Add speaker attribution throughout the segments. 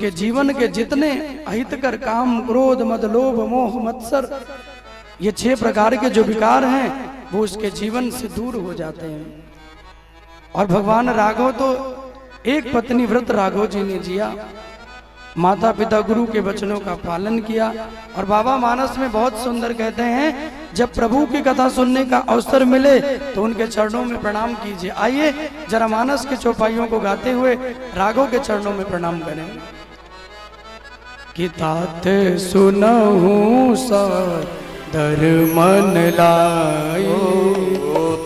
Speaker 1: के जीवन के जितने अहितकर काम, क्रोध, मद, लोभ, मोह, मत्सर, ये 6 प्रकार के जो विकार हैं वो उसके जीवन से दूर हो जाते हैं। और भगवान राघव तो एक पत्नी व्रत राघव जी ने जिया, माता पिता गुरु के वचनों का पालन किया। और बाबा मानस में बहुत सुंदर कहते हैं, जब प्रभु की कथा सुनने का अवसर मिले तो उनके चरणों में प्रणाम कीजिए। आइए जरा मानस के चौपाइयों को गाते हुए राघव के चरणों में प्रणाम करें। कि तात सुनहु सादर मन लाई,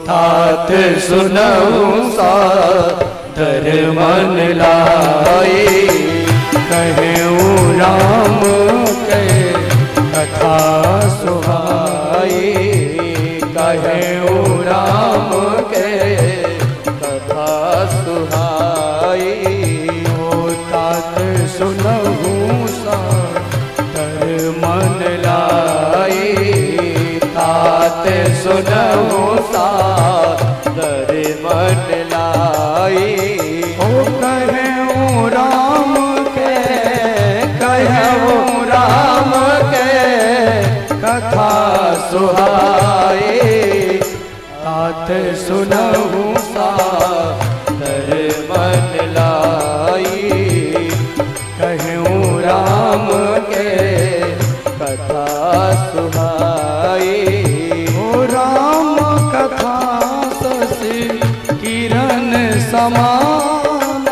Speaker 2: तात सुनहु सादर मन लाई,
Speaker 1: कहूँ राम के कथा सुहाई,
Speaker 2: कहूँ राम के कथा सुहाई।
Speaker 1: ओ तात सुनहु सादर मन
Speaker 2: लाई, तात सुनहु सादर मन लाई,
Speaker 1: ओ कहूँ राम
Speaker 2: कहूँ राम के
Speaker 1: कथा
Speaker 2: सुहाई,
Speaker 1: तात सुनहु
Speaker 2: सादर मन लाई,
Speaker 1: कहूँ
Speaker 2: राम के कथा सुहाई।
Speaker 1: ओ राम कथा शशि किरण समान,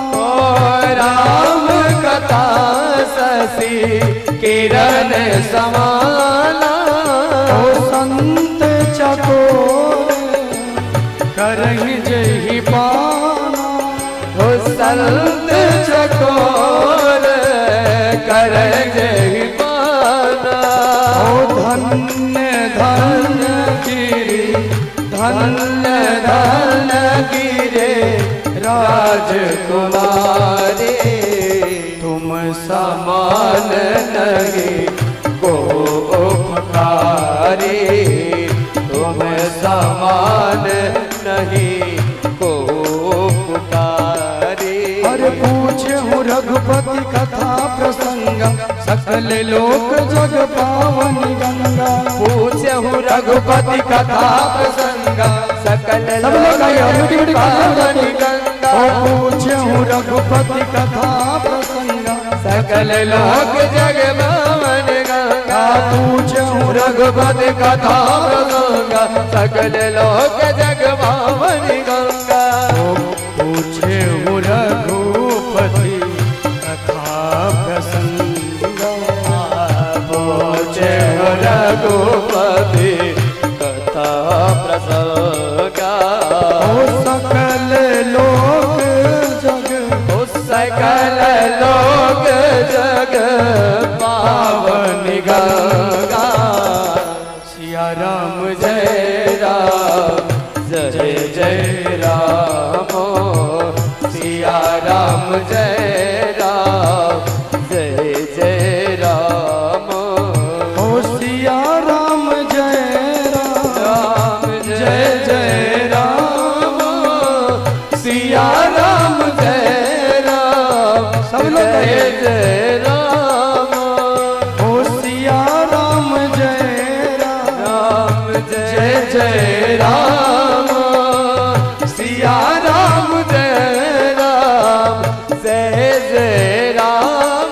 Speaker 2: राम कथा शशि किरण समाना,
Speaker 1: ओ संत चकोर करहि जहि पाना,
Speaker 2: हो संत चकोर कर जहि पाना।
Speaker 1: ओ धन्य धन्य गिरि धन्य धन्य गिरे
Speaker 2: राजकुमारी, तुम समान नहीं को उपकारी, तुम समान नहीं को उपकारी।
Speaker 1: अरे पूछे हूँ रघुपति कथा प्रसंग, सकल लोक जग पावन गंगा।
Speaker 2: पूछे हूँ रघुपति कथा प्रसंग, सकल
Speaker 1: सब लोग
Speaker 2: लोक पावन गंगा।
Speaker 1: पूछे हूँ रघुपति कथा प्रसंग,
Speaker 2: सकल लोक जग पावन गंगा।
Speaker 1: पूछे हूँ
Speaker 2: रघुपति कथा प्रसंग, सकल लोक जग पावन गंगा।
Speaker 1: पूछे हूँ रघुपति कथा प्रसंग,
Speaker 2: पूछे हूँ रघुपति कथा प्रसंग।
Speaker 1: ओ सकल लोक जग,
Speaker 2: ओ सकल लोक जग पावन गंगा।
Speaker 1: सिया राम
Speaker 2: जय राम जय जय राम, सिया राम जय राम जय जय राम।
Speaker 1: ओ सिया राम जय राम जय जय राम,
Speaker 2: सिया राम जय राम
Speaker 1: सब लोग
Speaker 2: जय जय राम।
Speaker 1: ओ सिया राम जय
Speaker 2: राम
Speaker 1: जय जय
Speaker 2: राम, सिया राम जय राम जय जय राम।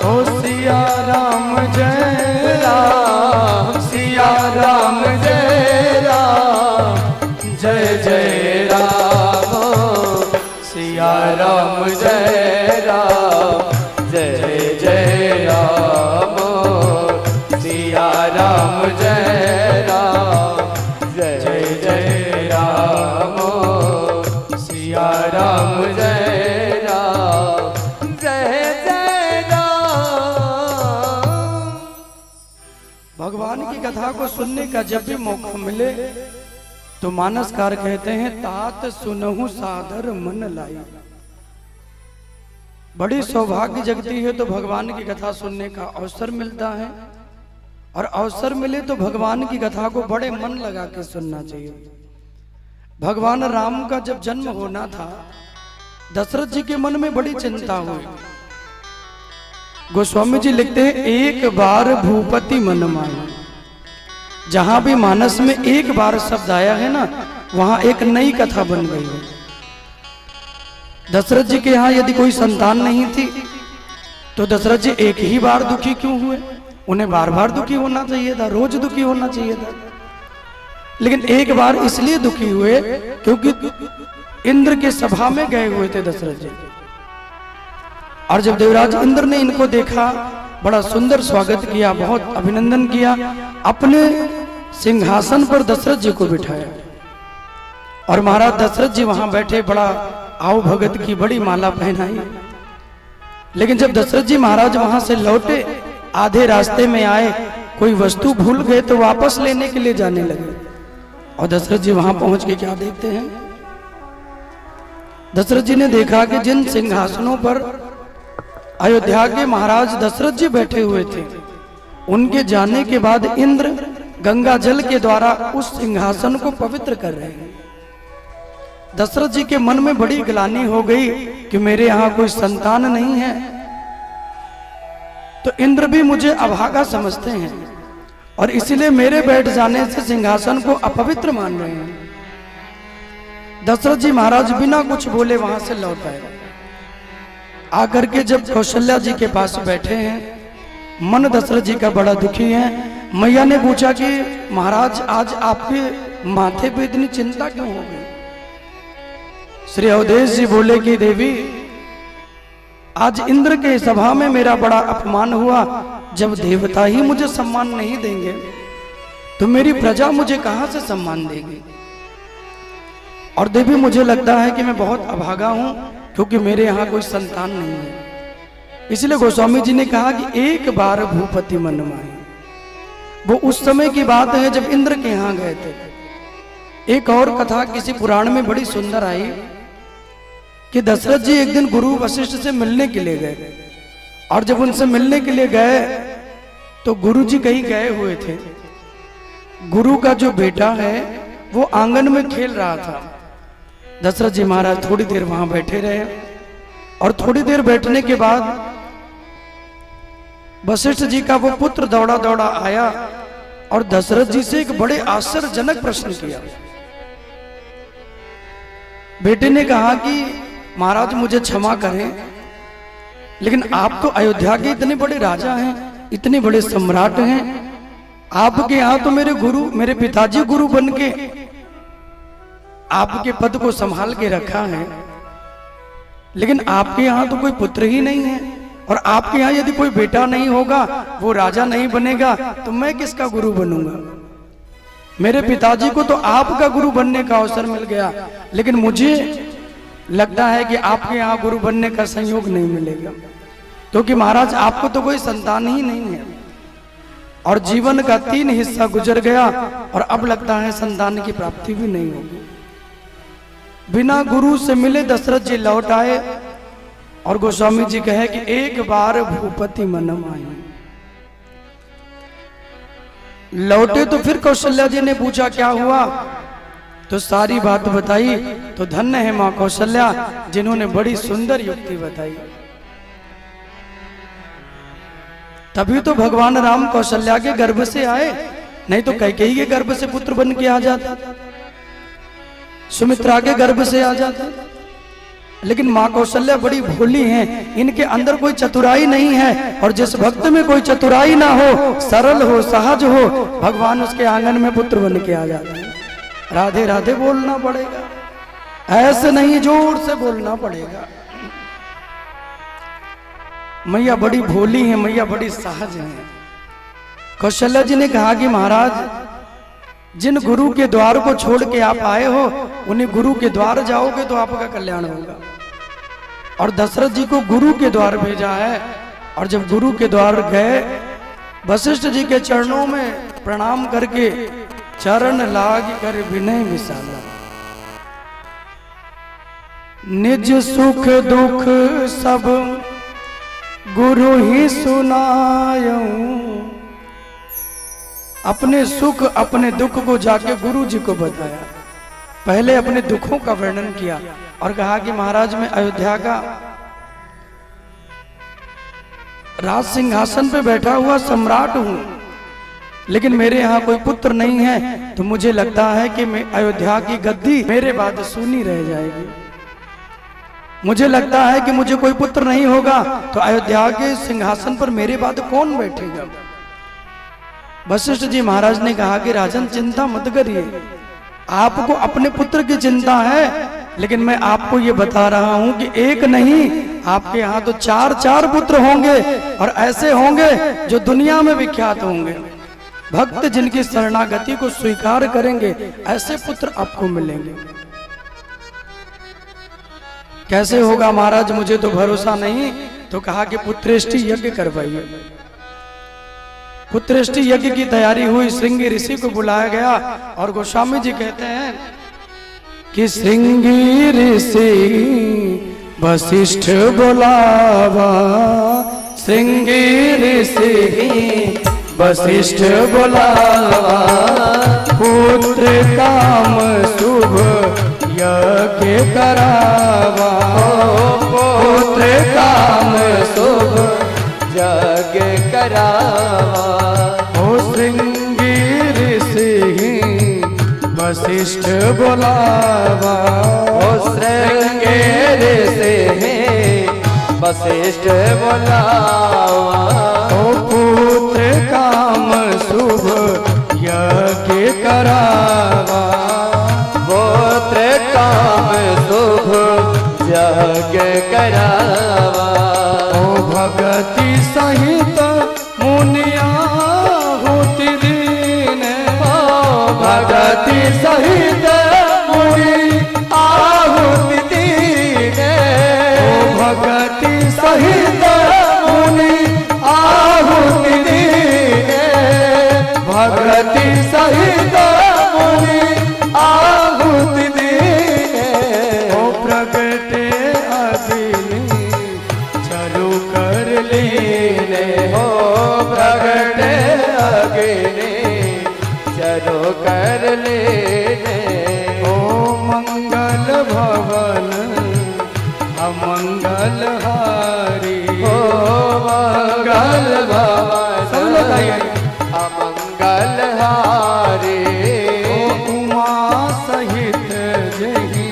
Speaker 1: ओ सिया राम जय
Speaker 2: राम सिया राम जय राम जय जय राम, सिया राम जय राम जय जय राम। सिया राम जय राम जय जय राम, सिया राम जय राम जय जय राम।
Speaker 1: भगवान की कथा को सुनने का जब भी मौका मिले तो मानसकार कहते हैं, तात सुनहु सादर मन लाई। बड़ी सौभाग्य जगती है तो भगवान की कथा सुनने का अवसर मिलता है, और अवसर मिले तो भगवान की कथा को बड़े मन लगा के सुनना चाहिए। भगवान राम का जब जन्म होना था, दशरथ जी के मन में बड़ी चिंता हुई। गोस्वामी जी लिखते हैं एक बार भूपति मन माए। जहां भी मानस में एक बार शब्द आया है ना, वहां एक नई कथा बन गई है। दशरथ जी के यहाँ यदि कोई संतान नहीं थी तो दशरथ जी एक ही बार दुखी क्यों हुए? उन्हें बार बार दुखी होना चाहिए था, रोज दुखी होना चाहिए था। लेकिन एक बार इसलिए दुखी हुए क्योंकि इंद्र के सभा में गए हुए थे दशरथ जी। और जब देवराज इंद्र ने इनको देखा, बड़ा सुंदर स्वागत किया, बहुत अभिनंदन किया, अपने सिंहासन पर दशरथ जी को बिठाया। और महाराज दशरथ जी वहां बैठे, बड़ा आओ भगत की बड़ी माला पहनाई। लेकिन जब दशरथ जी महाराज वहां से लौटे, आधे रास्ते में आए, कोई वस्तु भूल गए तो वापस लेने के लिए जाने लगे। और दशरथ जी वहां पहुंच के क्या देखते हैं? दशरथ जी ने देखा कि जिन सिंहासनों पर अयोध्या के महाराज दशरथ जी बैठे हुए थे, उनके जाने के बाद इंद्र गंगा जल के द्वारा उस सिंहासन को पवित्र कर रहे हैं। दशरथ जी के मन में बड़ी ग्लानि हो गई कि मेरे यहां कोई संतान नहीं है, तो इंद्र भी मुझे अभागा समझते हैं और इसीलिए मेरे बैठ जाने से सिंहासन को अपवित्र मान रहे हैं। दशरथ जी महाराज बिना कुछ बोले वहां से लौट आए। आकर के जब कौशल्या जी के पास बैठे हैं, मन दशरथ जी का बड़ा दुखी है। मैया ने पूछा कि महाराज आज आपके माथे पे इतनी चिंता क्यों हो गई? श्री अवधेश जी बोले कि देवी, आज इंद्र के सभा में मेरा बड़ा अपमान हुआ। जब देवता ही मुझे सम्मान नहीं देंगे तो मेरी प्रजा मुझे कहां से सम्मान देगी? और देवी मुझे लगता है कि मैं बहुत अभागा हूं क्योंकि मेरे यहां कोई संतान नहीं है। इसलिए गोस्वामी जी ने कहा कि एक बार भूपति मन माए। वो उस समय की बात है जब इंद्र के यहां गए थे। एक और कथा किसी पुराण में बड़ी सुंदर आई कि दशरथ जी एक दिन गुरु वशिष्ठ से मिलने के लिए गए। और जब उनसे मिलने के लिए गए तो गुरु जी कहीं गए हुए थे। गुरु का जो बेटा है वो आंगन में खेल रहा था। दशरथ जी महाराज थोड़ी देर वहां बैठे रहे और थोड़ी देर बैठने के बाद वशिष्ठ जी का वो पुत्र दौड़ा दौड़ा आया और दशरथ जी से एक बड़े आश्चर्यजनक प्रश्न किया। बेटे ने कहा कि महाराज मुझे क्षमा करें, लेकिन आप तो अयोध्या के इतने बड़े राजा हैं, इतने बड़े सम्राट हैं, आपके यहां तो मेरे गुरु, मेरे पिताजी गुरु बन के आपके पद को संभाल के रखा है, लेकिन आपके यहां तो कोई पुत्र ही नहीं है। और आपके यहां यदि कोई बेटा नहीं होगा, वो राजा नहीं बनेगा, तो मैं किसका गुरु बनूंगा? मेरे पिताजी को तो आपका गुरु बनने का अवसर मिल गया, लेकिन मुझे लगता है कि आपके यहाँ गुरु बनने का संयोग नहीं मिलेगा, क्योंकि महाराज आपको तो कोई संतान ही नहीं है और जीवन का 3 हिस्सा गुजर गया और अब लगता है संतान की प्राप्ति भी नहीं होगी। बिना गुरु से मिले दशरथ जी लौट आए और गोस्वामी जी कहे कि एक बार भूपति मन माए। लौटे तो फिर कौशल्या जी ने पूछा क्या हुआ, तो सारी बात बताई। तो धन्य है मां कौशल्या जिन्होंने बड़ी सुंदर युक्ति बताई। तभी तो भगवान राम कौशल्या के गर्भ से आए, नहीं तो कैकेयी के गर्भ से पुत्र बन के आ जाता, सुमित्रा के गर्भ से आ जाता। लेकिन मां कौशल्या बड़ी भोली हैं, इनके अंदर कोई चतुराई नहीं है। और जिस भक्त में कोई चतुराई ना हो, सरल हो, सहज हो, भगवान उसके आंगन में पुत्र बन के आ जाते हैं। राधे राधे बोलना पड़ेगा, ऐसे नहीं जोर से बोलना पड़ेगा। मैया बड़ी भोली है, मैया बड़ी सहज है। कौशल्या जी ने कहा कि महाराज जिन गुरु के द्वार को छोड़ के आप आए हो, उन्हीं गुरु के द्वार जाओगे तो आपका कल्याण होगा। और दशरथ जी को गुरु के द्वार भेजा है। और जब गुरु के द्वार गए, वशिष्ठ जी के चरणों में प्रणाम करके चरण लाग कर विनय विशाला, निज सुख दुख सब गुरु ही सुनायूं। अपने सुख अपने दुख को जाके गुरु जी को बताया। पहले अपने दुखों का वर्णन किया और कहा कि महाराज मैं अयोध्या का राज सिंहासन पे बैठा हुआ सम्राट हूं, लेकिन मेरे यहाँ कोई पुत्र नहीं है, तो मुझे लगता है कि मैं अयोध्या की गद्दी मेरे बाद सूनी रह जाएगी। मुझे लगता है कि मुझे कोई पुत्र नहीं होगा तो अयोध्या के सिंहासन पर मेरे बाद कौन बैठेगा। वशिष्ठ जी महाराज ने कहा कि राजन चिंता मत करिए, आपको अपने पुत्र की चिंता है, लेकिन मैं आपको ये बता रहा हूं कि एक नहीं, आपके यहाँ तो 4 पुत्र होंगे, और ऐसे होंगे जो दुनिया में विख्यात होंगे। भक्त जिनकी शरणागति को स्वीकार करेंगे, ऐसे पुत्र आपको मिलेंगे। कैसे होगा महाराज, मुझे तो भरोसा नहीं। तो कहा कि पुत्रेष्टि यज्ञ करवाइए। पुत्रेष्टि यज्ञ की तैयारी हुई, श्रृंगी ऋषि को बुलाया गया, और गोस्वामी जी कहते हैं कि श्रृंगी ऋषि वशिष्ठ बुलावा, श्रृंगी ऋषि वशिष्ठ बुलावा, पुत्र काम शुभ यज्ञ करावा, पुत्र काम शुभ
Speaker 2: यज्ञ करावा।
Speaker 1: ओ श्रृंगी ऋषि वशिष्ठ बुलावा,
Speaker 2: ओ श्रृंगी ऋषि वशिष्ठ बुलावा,
Speaker 1: ओ पुत्र काम शुभ यज्ञ करावा,
Speaker 2: पुत्र काम शुभ यज्ञ करावा।
Speaker 1: ओ भगति सहित मुनिया होती दीन,
Speaker 2: भगति सहित मुनि आहुति दीने,
Speaker 1: भगति
Speaker 2: सहित मुनि आहुति दीने, भगति सहित मुनि आहुति दीने।
Speaker 1: ओ प्रगटे अग्नि चालू कर लीने,
Speaker 2: हो प्रगटे अग्नि चलो कर लेने।
Speaker 1: ओ मंगल भवन अमंगल हारी,
Speaker 2: ओ मंगल भवन
Speaker 1: सब लोग आइए।
Speaker 2: अमंगल हारी,
Speaker 1: ओ उमा सहित जही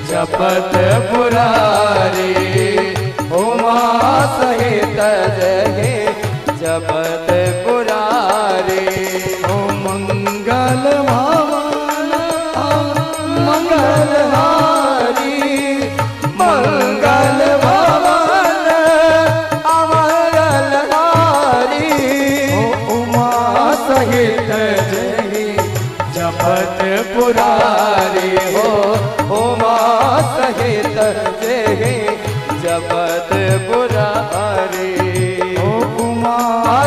Speaker 2: जपत पुरारी, उमा सहित जगे जपत पुरारी।
Speaker 1: ओ मंगल भवन
Speaker 2: मंगल हारी, मंगल भवन अमंगल हारी,
Speaker 1: ओ उमा सहित जही जपत
Speaker 2: पुरारी, हो उमा सहित जगे जपत पुरारी,
Speaker 1: ओ उमा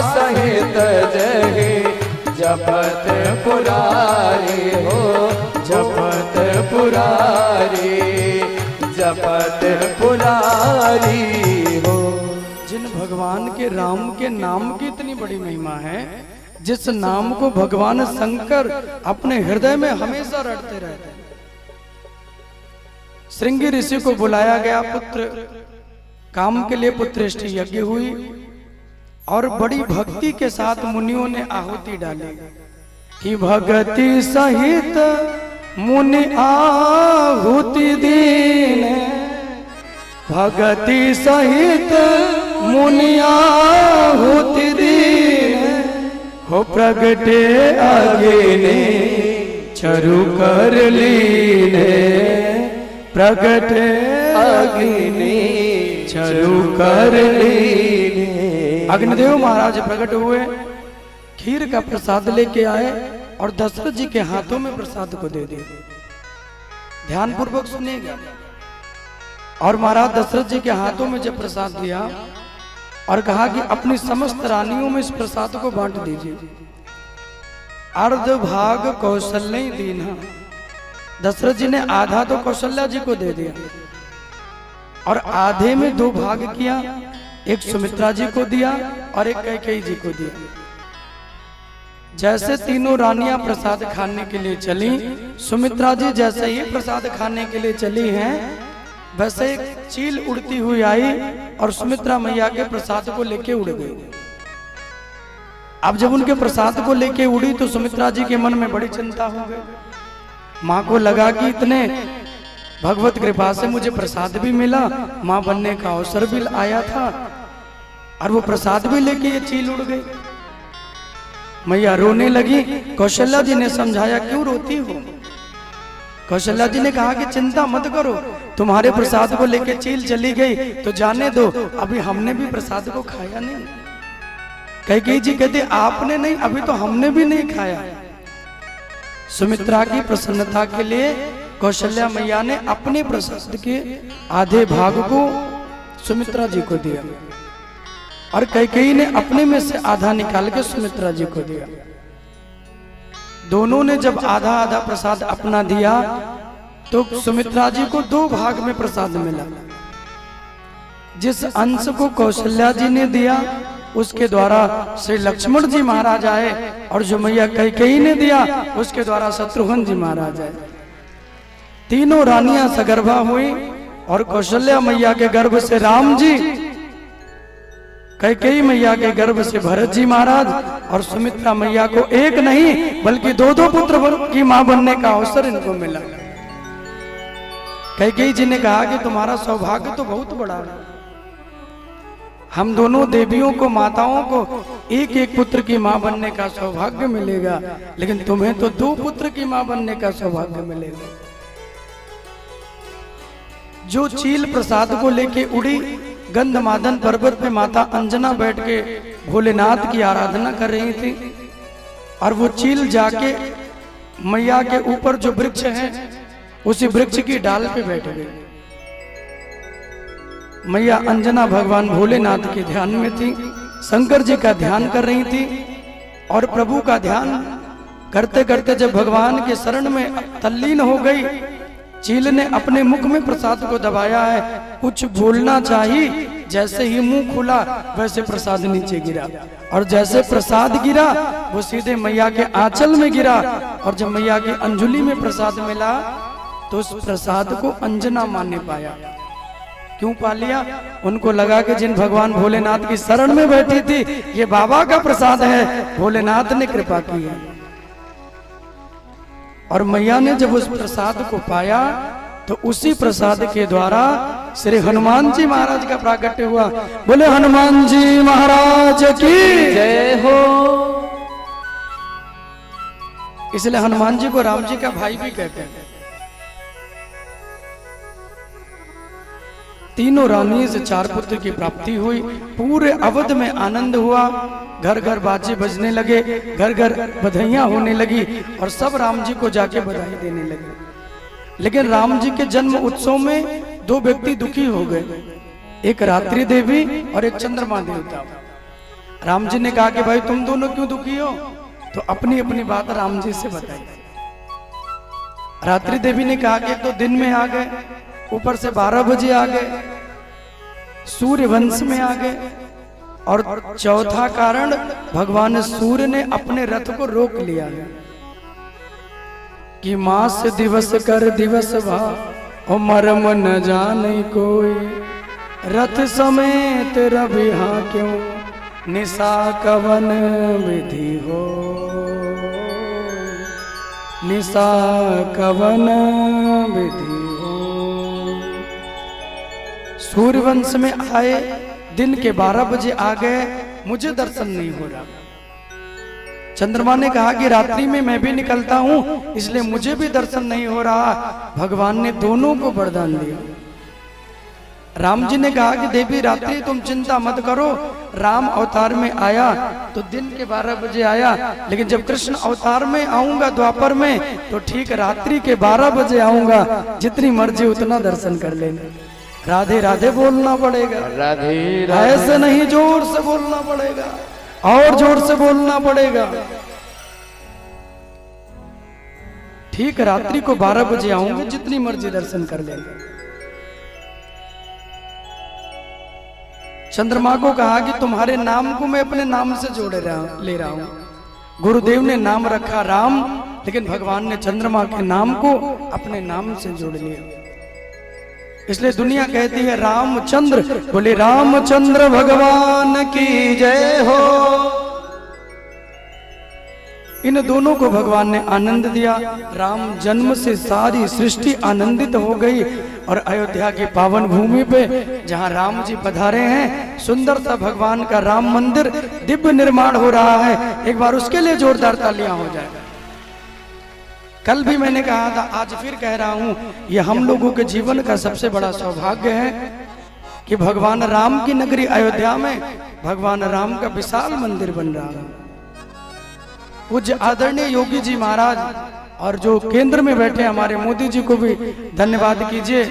Speaker 2: सहित जगे जपत पुरारी, हो जपत पुरारी, जपत पुरारी हो।
Speaker 1: जिन भगवान के राम के नाम की इतनी बड़ी महिमा है, जिस नाम को भगवान शंकर अपने हृदय में हमेशा रटते रहते हैं। श्रृंगी ऋषि को बुलाया गया, पुत्र काम के लिए पुत्रेष्टि यज्ञ हुई, और बड़ी भक्ति के साथ मुनियों ने आहुति डाली कि भगति सहित मुनि आहुति दीने, भगति सहित मुनि आहुति दीने, हो प्रगटे अग्नि चरु कर लीने, प्रगटे अग्नि चरु कर लीने। अग्निदेव महाराज प्रकट हुए, खीर का प्रसाद लेके आए और दशरथ जी के हाथों में प्रसाद को दे दिए। ध्यान पूर्वक सुनिएगा। और महाराज दशरथ जी के हाथों में जब प्रसाद दिया और कहा कि अपनी समस्त रानियों में इस प्रसाद को बांट दीजिए। अर्ध भाग कौशल्य दीना, दशरथ जी ने आधा तो कौशल्या जी को दे दिया, और आधे में 2 भाग किया, एक सुमित्रा जी को दिया और एक कैकेयी जी को दिया। जैसे तीनों रानियां प्रसाद खाने के लिए चली, सुमित्रा जी जैसे ही प्रसाद खाने के लिए चली हैं, वैसे एक चील उड़ती हुई आई और सुमित्रा मैया के प्रसाद को लेके उड़ गई। अब जब उनके प्रसाद को लेके उड़ी तो सुमित्रा जी के मन में बड़ी चिंता हो गई। माँ को लगा कि इतने भगवत कृपा से मुझे प्रसाद भी मिला, माँ बनने का अवसर भी आया था, और वो प्रसाद भी लेके ये चील उड़ गई। मैया रोने लगी। कौशल्या जी ने समझाया, क्यों रोती हो? कौशल्या जी ने कहा कि चिंता मत करो, तुम्हारे प्रसाद को लेके चील चली गई तो जाने दो, अभी हमने भी प्रसाद को खाया नहीं। कैकेयी जी कहते आपने नहीं, अभी तो हमने भी नहीं खाया। सुमित्रा की प्रसन्नता के लिए कौशल्या मैया ने अपने प्रसाद के आधे भाग को सुमित्रा जी को दिया और कैकेयी ने अपने में से आधा निकाल के सुमित्रा जी को दिया। दोनों ने जब आधा आधा प्रसाद अपना दिया तो सुमित्रा जी को 2 भाग में प्रसाद मिला। जिस अंश को कौशल्या जी ने दिया उसके द्वारा श्री लक्ष्मण जी महाराज आए, और जो मैया कैकेयी ने दिया उसके द्वारा शत्रुघ्न जी महाराज आए। तीनों रानियां सगर्भा हुई और कौशल्या मैया के गर्भ से राम जी, कैकेयी मैया के गर्भ से भरत जी महाराज, और सुमित्रा मैया को एक नहीं बल्कि 2 पुत्र की मां बनने का अवसर इनको मिला। कैकेयी जी ने कहा कि तुम्हारा सौभाग्य तो बहुत बड़ा है, हम दोनों देवियों को, माताओं को एक एक पुत्र की मां बनने का सौभाग्य मिलेगा, लेकिन तुम्हें तो 2 पुत्र की मां बनने का सौभाग्य मिलेगा। जो चील प्रसाद को लेके उड़ी, गंधमादन पर्वत पे माता अंजना बैठ के भोलेनाथ की आराधना कर रही थी, और वो चील जाके मैया के ऊपर जो वृक्ष है उसी वृक्ष की डाल पे बैठ गई। मैया अंजना भगवान भोलेनाथ के ध्यान में थी, शंकर जी का ध्यान कर रही थी, और प्रभु का ध्यान करते करते जब भगवान के शरण में तल्लीन हो गई, चील ने अपने मुख में प्रसाद को दबाया है, कुछ बोलना चाहिए, जैसे ही मुंह खुला वैसे प्रसाद नीचे गिरा, और जैसे प्रसाद गिरा वो सीधे मैया के आंचल में गिरा, और जब मैया की अंजुली में प्रसाद मिला तो उस प्रसाद को अंजना मां ने पाया। क्यों पा लिया? उनको लगा कि जिन भगवान भोलेनाथ की शरण में बैठी थी ये बाबा का प्रसाद है, भोलेनाथ ने कृपा की है। और मैया ने जब उस प्रसाद को पाया तो उसी प्रसाद के द्वारा श्री हनुमान जी महाराज का प्राकट्य हुआ। बोले हनुमान जी महाराज की
Speaker 2: जय हो।
Speaker 1: इसलिए हनुमान जी को राम जी का भाई भी कहते हैं। तीनों रानी से 4 पुत्र की प्राप्ति हुई, पूरे अवध में आनंद हुआ, घर घर बाजे बजने लगे, घर घर बधाइयां होने लगी, और सब राम जी को जाके बधाई देने लगे। लेकिन राम जी के जन्म उत्सव में 2 व्यक्ति दुखी हो गए, एक रात्रि देवी और एक चंद्रमा देवता। राम जी ने कहा कि भाई तुम दोनों क्यों दुखी हो? तो अपनी अपनी बात राम जी से बताई। रात्रि देवी ने कहा कि तो दिन में आ गए, ऊपर से 12 बजे आ गए, सूर्य वंश में आ गए, और चौथा कारण भगवान सूर्य ने अपने रथ को रोक लिया है कि मास दिवस कर दिवस भा और मरम न जाने कोई, रथ समेत रवि हाँ क्यों निशा कवन विधि हो, निशा कवन विधि। सूर्यवंश में आए, दिन के 12 बजे आ गए, मुझे दर्शन नहीं हो रहा। चंद्रमा ने कहा कि रात्रि में मैं भी निकलता हूं, इसलिए मुझे भी दर्शन नहीं हो रहा। भगवान ने दोनों को वरदान दिया। राम जी ने कहा कि देवी रात्रि तुम चिंता मत करो, राम अवतार में आया तो दिन के 12 बजे आया, लेकिन जब कृष्ण अवतार में आऊंगा द्वापर में तो ठीक रात्रि के 12 बजे आऊंगा, जितनी मर्जी उतना दर्शन कर लेना। राधे राधे बोलना पड़ेगा,
Speaker 2: राधे राधे,
Speaker 1: ऐसे नहीं जोर से बोलना पड़ेगा, और जोर से बोलना पड़ेगा। ठीक रात्रि को 12 बजे आऊंगे, जितनी मर्जी दर्शन कर लेंगे। चंद्रमा को कहा कि तुम्हारे नाम को मैं अपने नाम से ले रहा हूं। गुरुदेव ने नाम रखा राम, लेकिन भगवान ने चंद्रमा के नाम को अपने नाम से जोड़ लिया। इसलिए दुनिया कहती है रामचंद्र, बोले रामचंद्र भगवान की जय हो। इन दोनों को भगवान ने आनंद दिया। राम जन्म से सारी सृष्टि आनंदित हो गई और अयोध्या की पावन भूमि पे जहां राम जी पधारे हैं, सुंदर सा भगवान का राम मंदिर दिव्य निर्माण हो रहा है। एक बार उसके लिए जोरदार तालियां हो जाए। कल भी मैंने कहा था, आज फिर कह रहा हूं, ये हम लोगों के जीवन का सबसे बड़ा सौभाग्य है कि भगवान राम की नगरी अयोध्या में भगवान राम का विशाल मंदिर बन रहा है। पूज्य आदरणीय योगी जी महाराज और जो केंद्र में बैठे हमारे मोदी जी को भी धन्यवाद कीजिए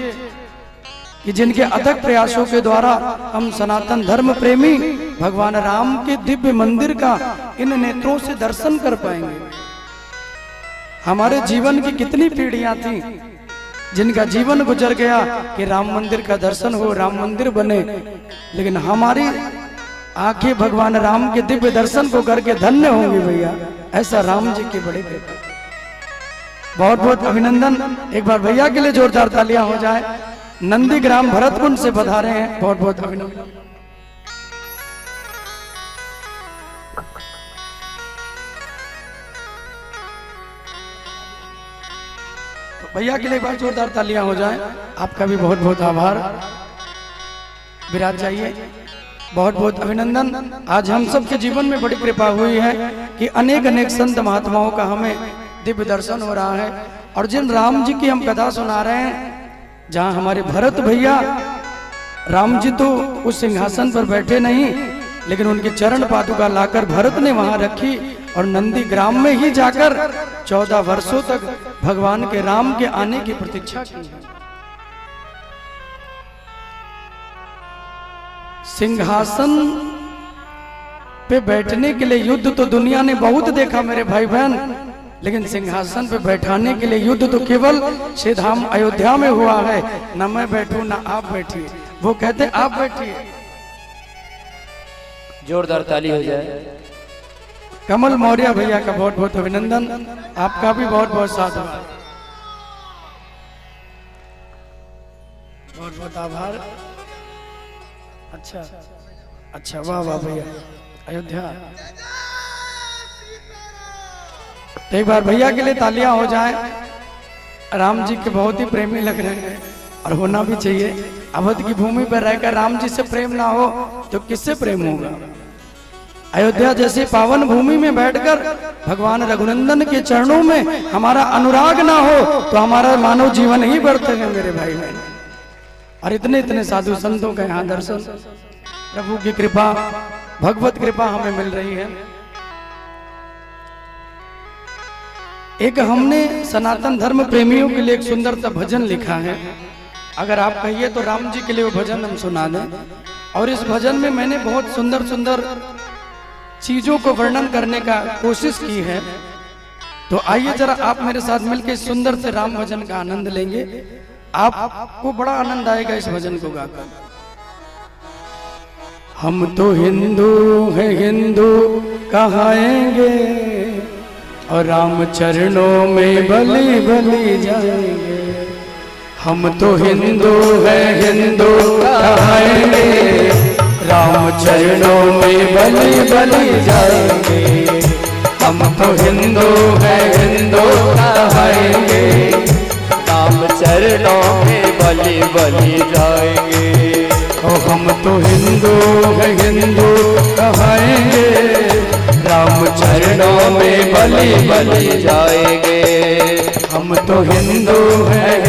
Speaker 1: कि जिनके अथक प्रयासों के द्वारा हम सनातन धर्म प्रेमी भगवान राम के दिव्य मंदिर का इन नेत्रों से दर्शन कर पाएंगे। हमारे जीवन की कितनी पीढ़ियां थी जिनका जीवन गुजर गया कि राम मंदिर का दर्शन हो, राम मंदिर बने, लेकिन हमारी आंखें भगवान राम के दिव्य दर्शन को करके धन्य होंगी भैया। ऐसा राम जी के बड़े कृपा। बहुत बहुत अभिनंदन। एक बार भैया के लिए जोरदार तालियां हो जाए। नंदीग्राम भरतकुंड से पधारे हैं, बहुत बहुत अभिनंदन। भैया के लिए एक बार जोरदार तालियां हो जाए। आपका भी बहुत बहुत आभार। विराज जाइए। बहुत बहुत अभिनंदन। आज हम सबके जीवन में बड़ी कृपा हुई है कि अनेक अनेक संत महात्माओं का हमें दिव्य दर्शन हो रहा है। और जिन राम जी की हम कथा सुना रहे हैं, जहां हमारे भरत भैया, राम जी तो उस सिंहासन पर बैठे नहीं, लेकिन उनके चरण पादुका लाकर भरत ने वहां रखी और नंदीग्राम में ही जाकर 14 वर्षों तक भगवान के राम के आने की प्रतीक्षा की। सिंहासन पे बैठने के लिए युद्ध तो दुनिया ने बहुत देखा मेरे भाई बहन, लेकिन सिंहासन पे बैठाने के लिए युद्ध तो केवल श्री धाम अयोध्या में हुआ है। न मैं बैठूं ना आप बैठिए, वो कहते आप बैठिए।
Speaker 2: जोरदार ताली हो जाए।
Speaker 1: कमल मौर्य भैया का बहुत बहुत अभिनंदन। आपका भी बहुत बहुत साधुवाद, बहुत बहुत आभार। अच्छा अच्छा, वाह वाह भैया। अयोध्या तो एक बार भैया के लिए तालियां हो जाए। राम जी के बहुत ही प्रेमी लग रहे हैं और होना भी चाहिए। अवध की भूमि पर रहकर राम जी से प्रेम ना हो तो किससे प्रेम होगा। अयोध्या जैसे पावन भूमि में बैठकर भगवान रघुनंदन के चरणों में हमारा अनुराग ना हो तो हमारा मानव जीवन ही व्यर्थ है मेरे भाई बहन। और इतने इतने साधु संतों का यहाँ दर्शन, प्रभु की कृपा, भगवत कृपा हमें मिल रही है। एक हमने सनातन धर्म प्रेमियों के लिए एक सुंदर सा भजन लिखा है। अगर आप कहिए तो राम जी के लिए वो भजन हम सुना दें। और इस भजन में मैंने बहुत सुंदर सुंदर चीजों को वर्णन करने का कोशिश की है। तो आइए जरा आप मेरे साथ मिलकर इस सुंदर से राम भजन का आनंद लेंगे। आपको बड़ा आनंद आएगा इस भजन को गाकर। हम तो हिंदू हैं, हिंदू कहाएंगे और राम चरणों में बलि बलि जाएंगे। हम तो हिंदू हैं, हिंदू कहाएंगे, राम चरणों में बलि बलि जाएंगे। हम तो हिंदू हैं, हिंदू कहाएंगे,
Speaker 2: राम चरणों में बलि बलि जाएंगे।
Speaker 1: हम तो हिंदू हैं, हिंदू कहाएंगे,
Speaker 2: राम चरणों में बलि बलि जाएंगे।
Speaker 1: हम तो हिंदू हैं,